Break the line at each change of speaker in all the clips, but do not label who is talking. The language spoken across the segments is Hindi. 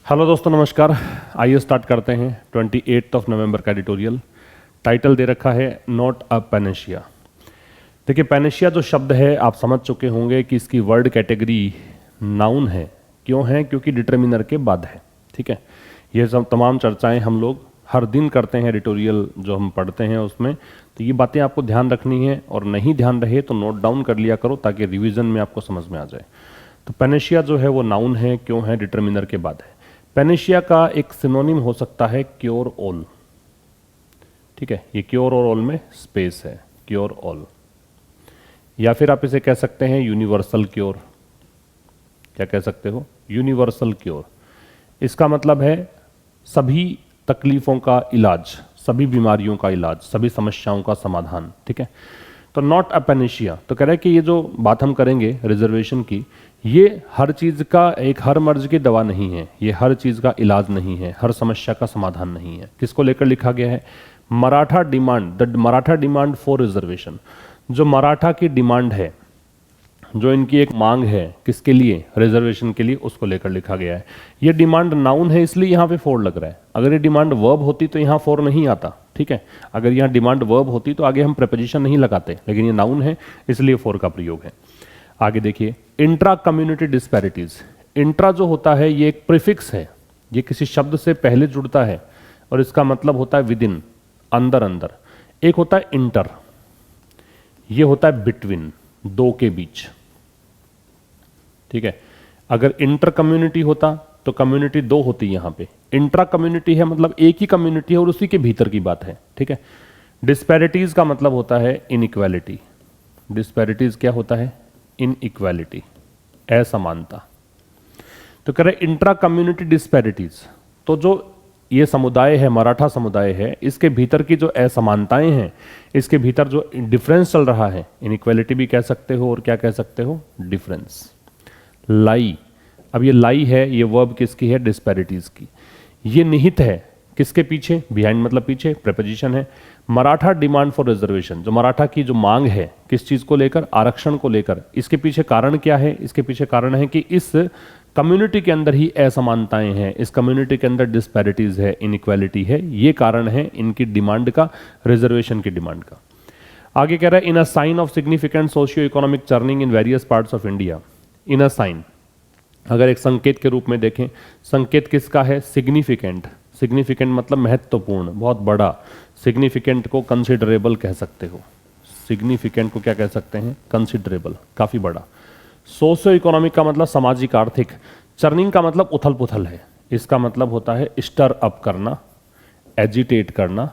हेलो दोस्तों, नमस्कार। आइए स्टार्ट करते हैं 28 नवंबर का एडिटोरियल। टाइटल दे रखा है नॉट अ पैनेशिया। देखिए, पैनेशिया जो शब्द है आप समझ चुके होंगे कि इसकी वर्ड कैटेगरी नाउन है। क्यों है? क्योंकि डिटर्मिनर के बाद है। ठीक है, ये सब तमाम चर्चाएं हम लोग हर दिन करते हैं एडिटोरियल जो हम पढ़ते हैं उसमें। तो ये बातें आपको ध्यान रखनी है, और नहीं ध्यान रहे तो नोट डाउन कर लिया करो ताकि रिवीजन में आपको समझ में आ जाए। तो पैनेशिया जो है वो नाउन है। क्यों है? डिटर्मिनर के बाद है। पैनेशिया का एक सिनोनिम हो सकता है क्योर ऑल। ठीक है, ये क्योर और ऑल में स्पेस है, क्योर ऑल। या फिर आप इसे कह सकते हैं यूनिवर्सल क्योर। क्या कह सकते हो? Universal cure. इसका मतलब है सभी तकलीफों का इलाज, सभी बीमारियों का इलाज, सभी समस्याओं का समाधान। ठीक है, तो नॉट अ पैनेशिया। तो कह रहे हैं कि ये जो बात हम करेंगे रिजर्वेशन की, ये हर चीज का हर मर्ज की दवा नहीं है, ये हर चीज का इलाज नहीं है, हर समस्या का समाधान नहीं है। किसको लेकर लिखा गया है? Maratha demand, the Maratha demand for reservation. जो मराठा की डिमांड है, जो इनकी एक मांग है, किसके लिए? रिजर्वेशन के लिए, उसको लेकर लिखा गया है। ये डिमांड नाउन है इसलिए यहाँ पे फोर लग रहा है। अगर ये डिमांड वर्ब होती तो यहाँ फोर नहीं आता। ठीक है, अगर यहाँ डिमांड वर्ब होती तो आगे हम प्रेपोजिशन नहीं लगाते, लेकिन ये नाउन है इसलिए फोर का प्रयोग है। आगे देखिए, इंट्रा कम्युनिटी डिस्पैरिटीज। इंट्रा जो होता है ये एक प्रीफिक्स है, ये किसी शब्द से पहले जुड़ता है और इसका मतलब होता है विद इन, अंदर अंदर। एक होता है इंटर, ये होता है बिटवीन, दो के बीच। ठीक है, अगर इंटर कम्युनिटी होता तो कम्युनिटी दो होती यहां पे। इंट्रा कम्युनिटी है मतलब एक ही कम्युनिटी है और उसी के भीतर की बात है। ठीक है, डिस्पैरिटीज का मतलब होता है इनइक्वालिटी। डिस्पैरिटीज क्या होता है? इनइक्वालिटी, असमानता। तो कह रहे इंट्रा कम्युनिटी डिस्पैरिटीज। तो जो ये समुदाय है, मराठा समुदाय है, इसके भीतर की जो असमानताएं हैं, इसके भीतर जो डिफरेंस चल रहा है, इनइक्वालिटी भी कह सकते हो और क्या कह सकते हो? डिफरेंस। लाई, अब ये लाई है, ये वर्ब किसकी है? डिस्पैरिटीज की। ये निहित है किसके पीछे? बिहाइंड मतलब पीछे, प्रेपोजिशन है। मराठा डिमांड फॉर रिजर्वेशन, जो मराठा की जो मांग है, किस चीज को लेकर? आरक्षण को लेकर। इसके पीछे कारण क्या है? इसके पीछे कारण है कि इस कम्युनिटी के अंदर ही असमानताएं हैं, इस कम्युनिटी के अंदर डिस्पैरिटीज है, इनइक्वालिटी है। ये कारण है इनकी डिमांड का, रिजर्वेशन की डिमांड का। आगे कह रहा है in a sign of significant socio economic churning in various parts of India. In a sign, अगर एक संकेत के रूप में देखें, संकेत किसका है? सिग्निफिकेंट। सिग्निफिकेंट मतलब महत्वपूर्ण, बहुत बड़ा। सिग्निफिकेंट को कंसिडरेबल कह सकते हो। सिग्निफिकेंट को क्या कह सकते हैं? कंसिडरेबल, काफी बड़ा। सोशियो इकोनॉमिक का मतलब सामाजिक आर्थिक। चर्निंग का मतलब उथल पुथल है, इसका मतलब होता है स्टर अप करना, एजिटेट करना,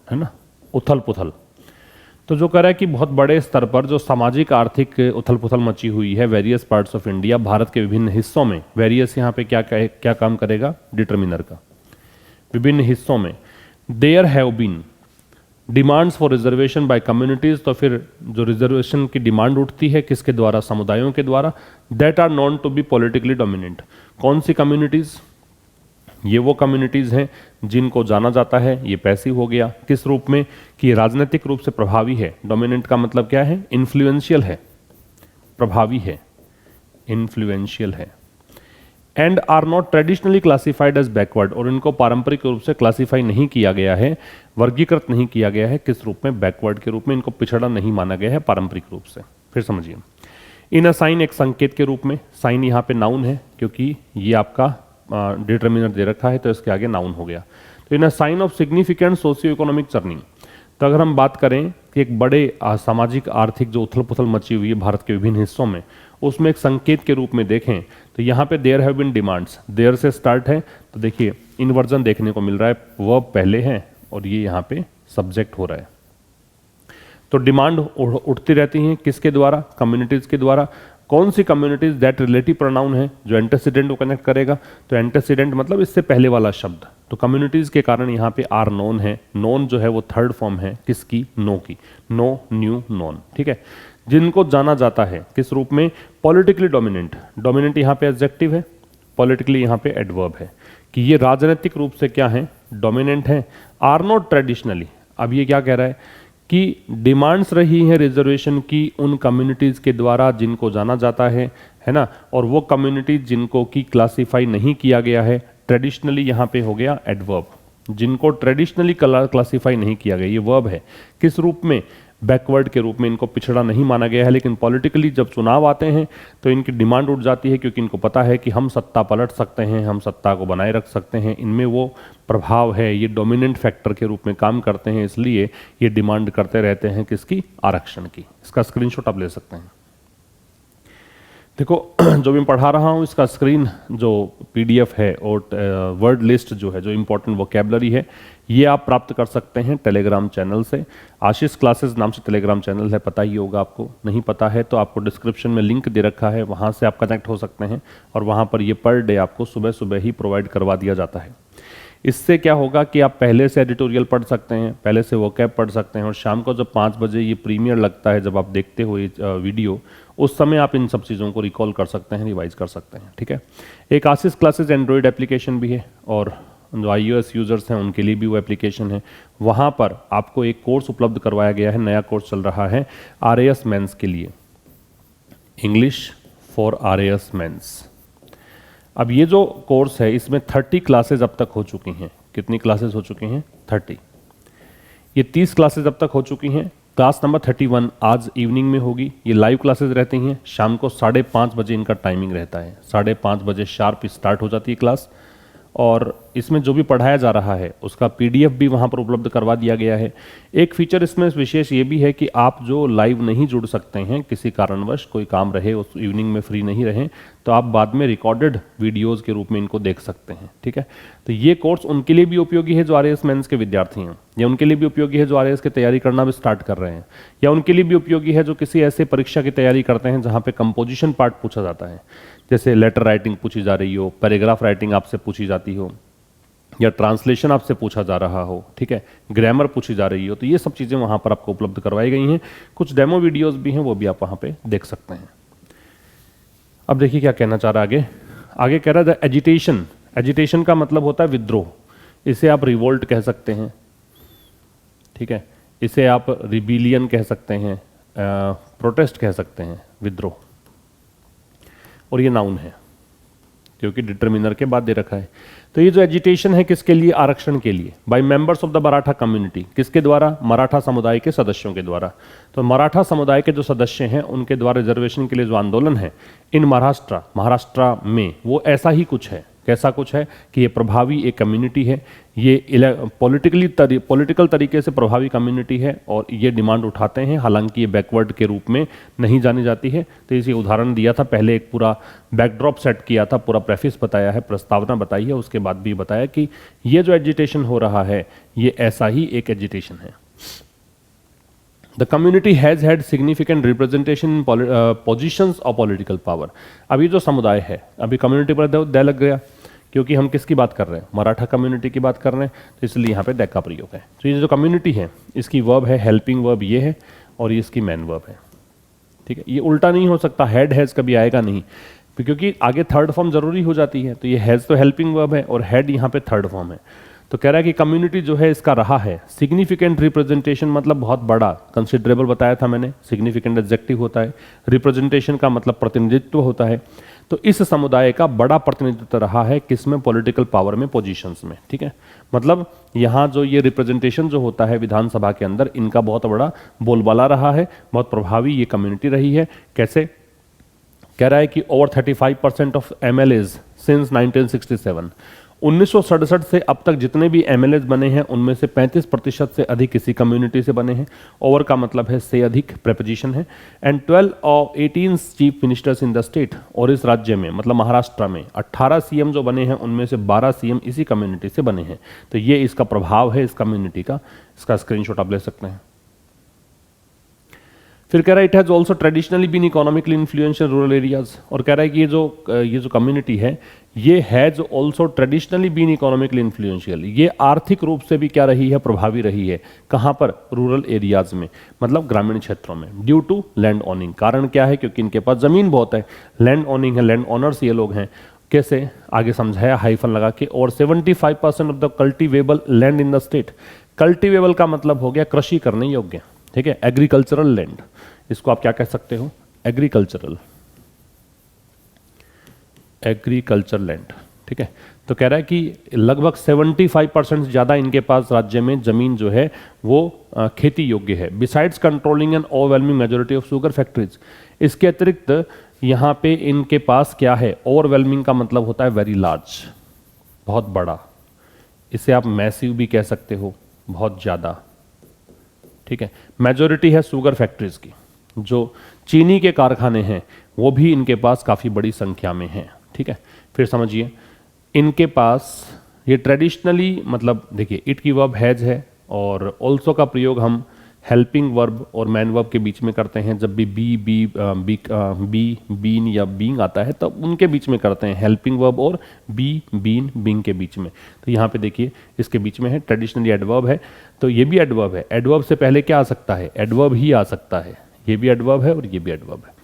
है ना, उथल पुथल। तो जो कह रहा है कि बहुत बड़े स्तर पर जो सामाजिक आर्थिक उथल पुथल मची हुई है various parts of India, Bharat के विभिन्न हिस्सों में। वेरियस यहाँ पे क्या काम करेगा? डिटर्मिनर का। विभिन्न हिस्सों में। There have been demands for reservation by communities. तो फिर जो रिजर्वेशन की डिमांड उठती है किसके द्वारा? समुदायों के द्वारा। That are known to be politically dominant. कौन सी कम्युनिटीज? ये वो कम्युनिटीज हैं जिनको जाना जाता है, ये पैसिव हो गया, किस रूप में? कि राजनीतिक रूप से प्रभावी है। डोमिनेंट का मतलब क्या है? इन्फ्लुएंशियल है, प्रभावी है, इन्फ्लुएंशियल है। And are not traditionally classified as backward. और इनको पारंपरिक रूप से क्लासिफाई नहीं किया गया है, वर्गीकृत नहीं किया गया है। किस रूप में? बैकवर्ड के रूप में। इनको पिछड़ा नहीं माना गया है पारंपरिक रूप से। फिर समझिए, इन अ साइन एक संकेत के रूप में। साइन यहाँ पे नाउन है क्योंकि ये आपका डिटर्मिनर दे रखा है तो इसके आगे नाउन हो गया। तो in a sign of significant socio economic churning. तो अगर हम बात करें कि एक बड़े सामाजिक आर्थिक जो उथल पुथल मची हुई है भारत के विभिन्न हिस्सों में, उसमें एक संकेत के रूप में देखें तो यहाँ पे there have been demands, there से स्टार्ट है। तो देखिए इन्वर्जन देखने को मिल रहा है, वर्ब पहले है और ये यहाँ पे सब्जेक्ट हो रहा है। तो डिमांड उठती रहती हैं किसके द्वारा? कम्युनिटीज के द्वारा। कौन सी कम्युनिटीज? दैट रिलेटिव प्रोनाउन है जो एंटेसिडेंट को कनेक्ट करेगा। तो एंटेसिडेंट मतलब इससे पहले वाला शब्द। तो कम्युनिटीज के कारण यहाँ पे आर नोन है। नोन जो है वो थर्ड फॉर्म है किसकी? नो की। Know, new, known. ठीक है, जिनको जाना जाता है किस रूप में? Politically dominant. डोमिनेंट यहाँ पे एडजेक्टिव है, पॉलिटिकली यहाँ पे एडवर्ब है कि ये राजनीतिक रूप से क्या है? डोमिनेंट है। Are not traditionally. अब ये क्या कह रहा है कि डिमांड्स रही हैं रिजर्वेशन की उन कम्युनिटीज़ के द्वारा जिनको जाना जाता है ना, और वो कम्युनिटीज जिनको की क्लासीफाई नहीं किया गया है। ट्रेडिशनली यहाँ पे हो गया एडवर्ब, जिनको ट्रेडिशनली क्लासीफाई नहीं किया गया, ये वर्ब है। किस रूप में? बैकवर्ड के रूप में, इनको पिछड़ा नहीं माना गया है। लेकिन पॉलिटिकली जब चुनाव आते हैं तो इनकी डिमांड उठ जाती है, क्योंकि इनको पता है कि हम सत्ता पलट सकते हैं, हम सत्ता को बनाए रख सकते हैं, इनमें वो प्रभाव है, ये डोमिनेंट फैक्टर के रूप में काम करते हैं, इसलिए ये डिमांड करते रहते हैं किसकी? आरक्षण की। इसका स्क्रीनशॉट आप ले सकते हैं। देखो जो भी मैं पढ़ा रहा हूँ इसका स्क्रीन जो पीडीएफ है और वर्ड लिस्ट जो है, जो इंपॉर्टेंट वोकेबलरी है, ये आप प्राप्त कर सकते हैं टेलीग्राम चैनल से। आशीष क्लासेस नाम से टेलीग्राम चैनल है, पता ही होगा आपको। नहीं पता है तो आपको डिस्क्रिप्शन में लिंक दे रखा है, वहाँ से आप कनेक्ट हो सकते हैं और वहाँ पर ये पर डे आपको सुबह सुबह ही प्रोवाइड करवा दिया जाता है। इससे क्या होगा कि आप पहले से एडिटोरियल पढ़ सकते हैं, पहले से वोकैब पढ़ सकते हैं, और शाम को जब 5 बजे ये प्रीमियर लगता है, जब आप देखते हो ये वीडियो, उस समय आप इन सब चीज़ों को रिकॉल कर सकते हैं, रिवाइज कर सकते हैं। ठीक है। एक आशीष क्लासेस एंड्रॉयड एप्लीकेशन भी है, और जो iOS यूज़र्स हैं उनके लिए भी वो एप्लीकेशन है। वहाँ पर आपको एक कोर्स उपलब्ध करवाया गया है, नया कोर्स चल रहा है RAS मेंस के लिए, इंग्लिश फॉर RAS मेंस। अब ये जो कोर्स है इसमें 30 क्लासेज अब तक हो चुकी हैं। कितनी क्लासेज हो चुकी हैं? 30। ये 30 क्लासेज अब तक हो चुकी हैं। क्लास नंबर 31 आज इवनिंग में होगी। ये लाइव क्लासेज रहती हैं, शाम को 5:30 बजे इनका टाइमिंग रहता है। 5:30 बजे शार्प स्टार्ट हो जाती है क्लास, और इसमें जो भी पढ़ाया जा रहा है उसका पीडीएफ भी वहाँ पर उपलब्ध करवा दिया गया है। एक फीचर इसमें विशेष ये भी है कि आप जो लाइव नहीं जुड़ सकते हैं, किसी कारणवश कोई काम रहे, उस इवनिंग में फ्री नहीं रहे, तो आप बाद में रिकॉर्डेड वीडियोज़ के रूप में इनको देख सकते हैं। ठीक है। तो ये कोर्स उनके लिए भी उपयोगी है जो RAS मेंस के विद्यार्थी हैं, या उनके लिए भी उपयोगी है जो RAS की तैयारी करना भी स्टार्ट कर रहे हैं, या उनके लिए भी उपयोगी है जो किसी ऐसे परीक्षा की तैयारी करते हैं जहाँ पे कंपोजिशन पार्ट पूछा जाता है, जैसे लेटर राइटिंग पूछी जा रही हो, पैराग्राफ राइटिंग आपसे पूछी जाती हो, या ट्रांसलेशन आपसे पूछा जा रहा हो। ठीक है। ग्रामर पूछी जा रही हो, तो ये सब चीज़ें वहाँ पर आपको उपलब्ध करवाई गई हैं। कुछ डेमो वीडियोस भी हैं, वो भी आप वहाँ पे देख सकते हैं। अब देखिए क्या कहना चाह रहा है आगे। आगे कह रहा है एजिटेशन। एजिटेशन का मतलब होता है विद्रोह। इसे आप रिवोल्ट कह सकते हैं। ठीक है। इसे आप रिबिलियन कह सकते हैं, प्रोटेस्ट कह सकते हैं, विद्रोह। और ये नाउन है क्योंकि डिटरमिनर के बाद दे रखा है। तो ये जो एजिटेशन है किसके लिए? आरक्षण के लिए। By members of the Maratha community. किसके द्वारा? मराठा समुदाय के सदस्यों के द्वारा। तो मराठा समुदाय के जो सदस्य हैं उनके द्वारा रिजर्वेशन के लिए जो आंदोलन है इन महाराष्ट्र में, वो ऐसा ही कुछ है। कैसा कुछ है कि ये प्रभावी एक कम्युनिटी है, ये पॉलिटिकल तरीके से प्रभावी कम्युनिटी है, और ये डिमांड उठाते हैं। हालांकि ये बैकवर्ड के रूप में नहीं जानी जाती है। तो इसे उदाहरण दिया था, पहले एक पूरा बैकड्रॉप सेट किया था, पूरा प्रेफिस बताया है, प्रस्तावना बताई है, उसके बाद भी बताया कि ये जो एजिटेशन हो रहा है ये ऐसा ही एक एजिटेशन है। The community has had significant representation in positions of political power। अभी जो समुदाय है, अभी कम्युनिटी पर दे लग गया, क्योंकि हम किसकी बात कर रहे हैं? मराठा कम्युनिटी की बात कर रहे हैं, तो इसलिए यहाँ पे दैट का प्रयोग है। तो ये जो कम्युनिटी है इसकी वर्ब है हेल्पिंग वर्ब ये है, और ये इसकी मैन वर्ब है। ठीक है। ये उल्टा नहीं हो सकता, हैड हैज़ कभी आएगा नहीं, क्योंकि आगे थर्ड फॉर्म जरूरी हो जाती है। तो ये हैज़ तो हेल्पिंग वर्ब है और हैड यहाँ पे थर्ड फॉर्म है। तो कह रहा है कि कम्युनिटी जो है इसका रहा है सिग्निफिकेंट रिप्रेजेंटेशन, मतलब बहुत बड़ा, कंसिडरेबल बताया था मैंने। सिग्निफिकेंट एडजेक्टिव होता है, रिप्रेजेंटेशन का मतलब प्रतिनिधित्व होता है। तो इस समुदाय का बड़ा प्रतिनिधित्व रहा है किसमें? पॉलिटिकल पावर में, पोजीशंस में। ठीक है। मतलब यहाँ जो ये रिप्रेजेंटेशन जो होता है विधानसभा के अंदर, इनका बहुत बड़ा बोलबाला रहा है, बहुत प्रभावी ये कम्युनिटी रही है। कैसे? कह रहा है कि ओवर 35% ऑफ MLAs सिंस 1967, 1967 से अब तक जितने भी MLAs बने हैं उनमें से 35% से अधिक किसी कम्युनिटी से बने हैं। ओवर का मतलब है से अधिक, प्रेपोजिशन है। And 12 of 18 chief ministers in the state, और इस राज्य में मतलब महाराष्ट्र में 18 CM जो बने हैं उनमें से 12 CM इसी कम्युनिटी से बने हैं। तो ये इसका प्रभाव है इस कम्युनिटी का। इसका स्क्रीनशॉट आप ले सकते हैं। फिर कह रहा है it has also traditionally been economically influential rural areas, और कह रहा है कि ये जो कम्युनिटी है ये has also traditionally been economically influential, ये आर्थिक रूप से भी क्या रही है? प्रभावी रही है। कहाँ पर? रूरल एरियाज में, मतलब ग्रामीण क्षेत्रों में। Due to land owning. कारण क्या है? क्योंकि इनके पास जमीन बहुत है, लैंड ओनिंग है, लैंड ओनर्स ये लोग हैं। कैसे? आगे समझाया हाइफन लगा के। और 75% of the cultivable land in the state. Cultivable का मतलब हो गया कृषि करने योग्य। ठीक है, एग्रीकल्चरल लैंड, इसको आप क्या कह सकते हो, एग्रीकल्चर लैंड, ठीक है। तो कह रहा है कि लगभग 75% ज़्यादा इनके पास राज्य में जमीन जो है वो खेती योग्य है। Besides controlling N overwhelming majority of sugar factories, इसके अतिरिक्त यहाँ पे इनके पास क्या है, ओवरवेलमिंग का मतलब होता है वेरी लार्ज, बहुत बड़ा, इसे आप मैसिव भी कह सकते हो, बहुत ज़्यादा, ठीक है। मेजोरिटी है शुगर फैक्ट्रीज की, जो चीनी के कारखाने हैं वो भी इनके पास काफ़ी बड़ी संख्या में हैं, ठीक है। फिर समझिए इनके पास ये ट्रेडिशनली, मतलब देखिए इट की वर्ब हैज है और ऑल्सो का प्रयोग हम हेल्पिंग वर्ब और मैन वर्ब के बीच में करते हैं। जब भी बीन या बीइंग आता है तब उनके बीच में करते हैं, हेल्पिंग वर्ब और बीन बीइंग के बीच में। तो यहाँ पे देखिए इसके बीच में है, ट्रेडिशनली एडवर्ब है, तो ये भी एडवर्ब है। एडवर्ब से पहले क्या आ सकता है, एडवर्ब ही आ सकता है, ये भी एडवर्ब है और ये भी एडवर्ब है।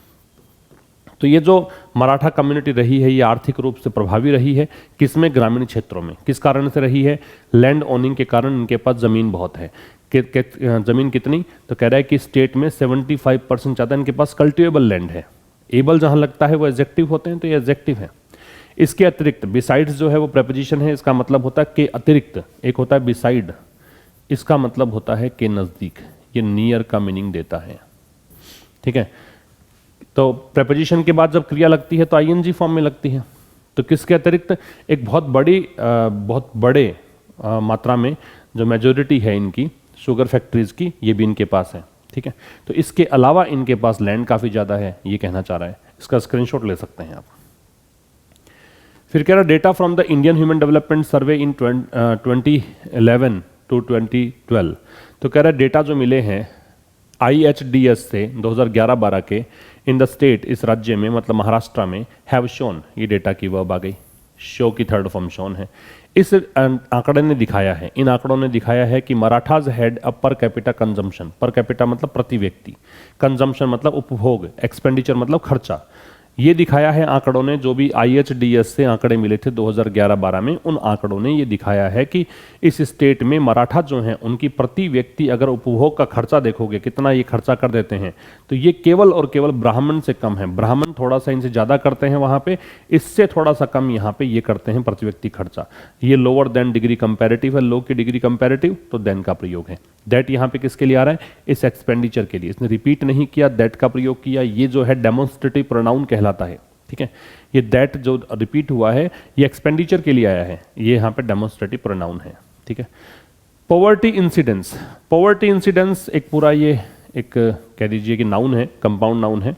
तो ये जो मराठा कम्युनिटी रही है ये आर्थिक रूप से प्रभावी रही है, किसमें, ग्रामीण क्षेत्रों में। किस कारण से रही है, लैंड ओनिंग के कारण इनके पास जमीन बहुत है। जमीन कितनी, तो कह रहा है कि स्टेट में 75% ज़्यादा इनके पास कल्टिवेबल लैंड है। एबल जहां लगता है वो एडजेक्टिव होते हैं, तो ये एडजेक्टिव है। इसके अतिरिक्त, बिसाइड्स जो है वो प्रेपोजिशन है, इसका मतलब होता है के अतिरिक्त। एक होता है बिसाइड, इसका मतलब होता है के नज़दीक, ये नियर का मीनिंग देता है, ठीक है। तो प्रेपोजिशन के बाद जब क्रिया लगती है तो आईएनजी फॉर्म में लगती है। तो किसके अतिरिक्त, एक बहुत बड़े मात्रा में जो मेजोरिटी है इनकी शुगर फैक्ट्रीज की, ये भी इनके पास है, ठीक है। तो इसके अलावा इनके पास लैंड काफ़ी ज़्यादा है, ये कहना चाह रहा है। इसका स्क्रीनशॉट ले सकते हैं आप। फिर कह रहा data from the Indian Human Development Survey in 2011 to 2012। तो कह रहा डेटा जो मिले हैं IHDS से 2011-12 के इन द स्टेट, इस राज्य में मतलब महाराष्ट्र में, हैव शोन, ये डेटा की वर्ब आ गई, शो की थर्ड फॉर्म शोन है। इस आंकड़े ने दिखाया है, इन आंकड़ों ने दिखाया है कि Marathas had a per capita consumption, per capita मतलब प्रति व्यक्ति, कंजम्पशन मतलब उपभोग, एक्सपेंडिचर मतलब खर्चा। ये दिखाया है आंकड़ों ने, जो भी IHDS से आंकड़े मिले थे 2011-12 में, उन आंकड़ों ने ये दिखाया है कि इस स्टेट में मराठा जो हैं उनकी प्रति व्यक्ति अगर उपभोग का खर्चा देखोगे कितना ये खर्चा कर देते हैं, तो ये केवल और केवल ब्राह्मण से कम है। ब्राह्मण थोड़ा सा इनसे ज़्यादा करते हैं वहाँ पे, इससे थोड़ा सा कम यहाँ पे ये करते हैं प्रति व्यक्ति खर्चा। ये लोअर देन डिग्री कंपेरेटिव है, लो की डिग्री कंपेरेटिव, तो देन का प्रयोग है। दैट यहाँ पे किसके लिए आ रहा है, इस एक्सपेंडिचर के लिए। इसने रिपीट नहीं किया, दैट का प्रयोग किया। ये जो है डेमोन्स्ट्रेटिव प्रोनाउन कहलाता है, ठीक है। ये दैट जो रिपीट हुआ है ये एक्सपेंडिचर के लिए आया है, ये यहाँ पे डेमोन्स्ट्रेटिव प्रोनाउन है, ठीक है। पॉवर्टी इंसिडेंस, पॉवर्टी इंसिडेंस एक पूरा ये एक कह दीजिए कि नाउन है, कंपाउंड नाउन है।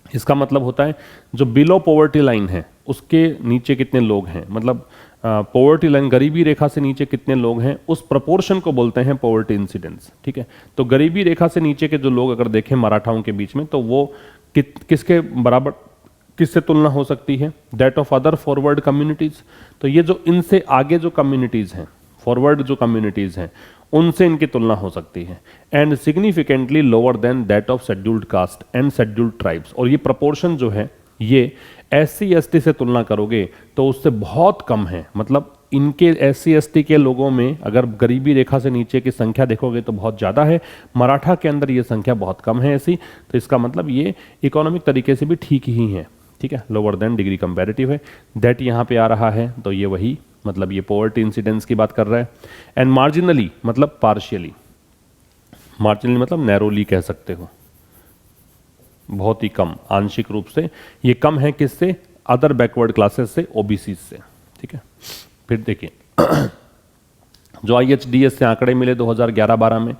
इसका मतलब होता है जो बिलो पॉवर्टी लाइन है उसके नीचे कितने लोग हैं, मतलब पॉवर्टी लाइन, गरीबी रेखा से नीचे कितने लोग हैं, उस प्रपोर्शन को बोलते हैं पॉवर्टी इंसिडेंस, ठीक है। तो गरीबी रेखा से नीचे के जो लोग अगर देखें मराठाओं के बीच में, तो वो किसके बराबर, किससे तुलना हो सकती है, that of other forward communities. तो ये जो इनसे आगे जो कम्युनिटीज हैं, फॉरवर्ड जो कम्युनिटीज हैं, उनसे इनकी तुलना हो सकती है। And significantly lower than that of scheduled caste and scheduled tribes. और ये प्रपोर्शन जो है ये SC ST से तुलना करोगे तो उससे बहुत कम है। मतलब इनके SC ST के लोगों में अगर गरीबी रेखा से नीचे की संख्या देखोगे तो बहुत ज़्यादा है, मराठा के अंदर ये संख्या बहुत कम है ऐसी। तो इसका मतलब ये इकोनॉमिक तरीके से भी ठीक ही है, ठीक है। लोअर देन डिग्री कंपैरेटिव है, दैट यहाँ पे आ रहा है, तो ये वही, मतलब ये पॉवर्टी इंसिडेंस की बात कर रहा है। एंड मार्जिनली मतलब पार्शियली, मार्जिनली मतलब नैरोली कह सकते हो, बहुत ही कम, आंशिक रूप से ये कम है किससे, अदर बैकवर्ड क्लासेस से, OBC से, ठीक है। फिर देखिए जो IHDS से आंकड़े मिले 2011-12 में,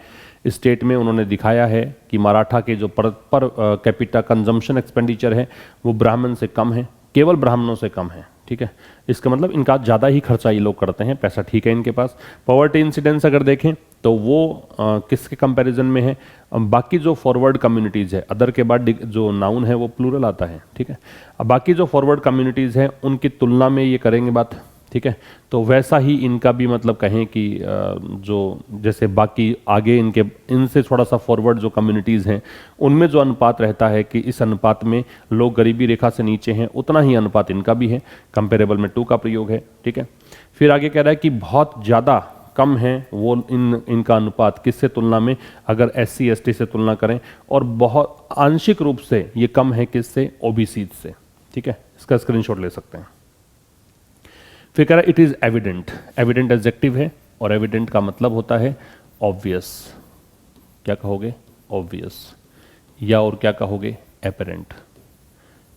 स्टेट में उन्होंने दिखाया है कि मराठा के जो पर कैपिटा कंजम्पशन एक्सपेंडिचर है वो ब्राह्मण से कम है, केवल ब्राह्मणों से कम है, ठीक है। इसका मतलब इनका ज़्यादा ही खर्चा ये लोग करते हैं, पैसा ठीक है इनके पास। पॉवर्टी इंसिडेंस अगर देखें तो वो किसके कंपैरिजन में है, बाकी जो फॉरवर्ड कम्युनिटीज़ है, अदर के बाद जो नाउन है वो प्लूरल आता है, ठीक है। अब बाकी जो फॉरवर्ड कम्युनिटीज़ हैं उनकी तुलना में ये करेंगे बात, ठीक है। तो वैसा ही इनका भी मतलब कहें कि जो जैसे बाकी आगे इनसे थोड़ा सा फॉरवर्ड जो कम्युनिटीज़ हैं उनमें जो अनुपात रहता है कि इस अनुपात में लोग गरीबी रेखा से नीचे हैं, उतना ही अनुपात इनका भी है। कंपेरेबल में टू का प्रयोग है, ठीक है। फिर आगे कह रहा है कि बहुत ज़्यादा कम हैं वो इनका अनुपात किससे तुलना में, अगर SC ST से तुलना करें, और बहुत आंशिक रूप से ये कम है किससे, ओबीसी से। ठीक है, इसका स्क्रीनशॉट ले सकते हैं। फिर कह रहा है it is evident, evident adjective है और एविडेंट का मतलब होता है ऑब्वियस। क्या कहोगे, ऑब्वियस, या और क्या कहोगे, एपरेंट।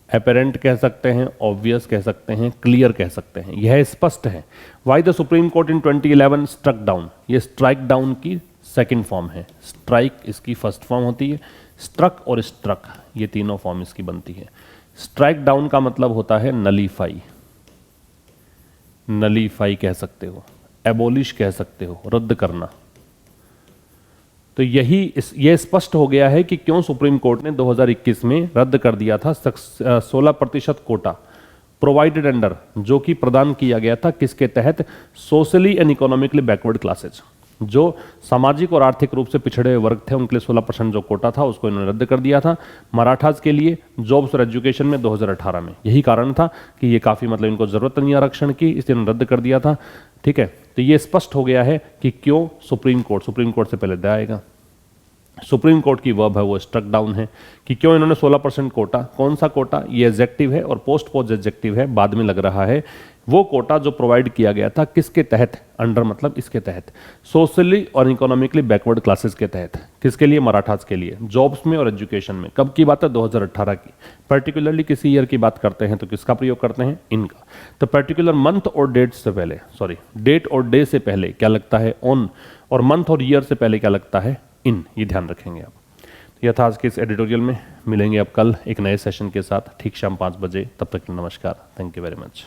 एपरेंट कह सकते हैं, ऑब्वियस कह सकते हैं, क्लियर कह सकते हैं, यह स्पष्ट है। Why the Supreme Court in 2011 struck down, ये स्ट्राइक डाउन की सेकंड फॉर्म है, स्ट्राइक इसकी फर्स्ट फॉर्म होती है, स्ट्रक और स्ट्रक ये तीनों फॉर्म इसकी बनती है। स्ट्राइक डाउन का मतलब होता है नलीफाई, नलीफाई कह सकते हो, एबोलिश कह सकते हो, रद्द करना। तो यह स्पष्ट हो गया है कि क्यों सुप्रीम कोर्ट ने 2021 में रद्द कर दिया था 16% कोटा प्रोवाइडेड अंडर, जो कि प्रदान किया गया था किसके तहत, socially and economically backward classes, जो सामाजिक और आर्थिक रूप से पिछड़े हुए वर्ग थे उनके लिए 16% जो कोटा था उसको इन्होंने रद्द कर दिया था। मराठास के लिए जॉब्स और एजुकेशन में 2018 में, यही कारण था कि ये काफ़ी मतलब इनको ज़रूरत नहीं आरक्षण की, इसलिए इन्होंने रद्द कर दिया था। ठीक है, तो ये स्पष्ट हो गया है कि क्यों सुप्रीम कोर्ट से पहले दया आएगा, सुप्रीम कोर्ट की वर्ब है वो स्ट्रक डाउन है, कि क्यों इन्होंने 16% कोटा, कौन सा कोटा, ये एडजेक्टिव है और पोस्ट एडजेक्टिव है, बाद में लग रहा है, वो कोटा जो प्रोवाइड किया गया था किसके तहत, अंडर मतलब इसके तहत, सोशली और इकोनॉमिकली बैकवर्ड क्लासेस के तहत, किसके लिए, मराठास के लिए, जॉब्स में और एजुकेशन में। कब की बात है, 2018 की। पर्टिकुलरली किसी ईयर की बात करते हैं तो किसका प्रयोग करते हैं, इनका। तो पर्टिकुलर मंथ और डेट से पहले, सॉरी डेट और डे से पहले क्या लगता है, ऑन, और मंथ और ईयर से पहले क्या लगता है, इन। ये ध्यान रखेंगे आप। यह था आज के इस एडिटोरियल में, मिलेंगे अब कल एक नए सेशन के साथ ठीक शाम 5 बजे। तब तक नमस्कार, थैंक यू वेरी मच।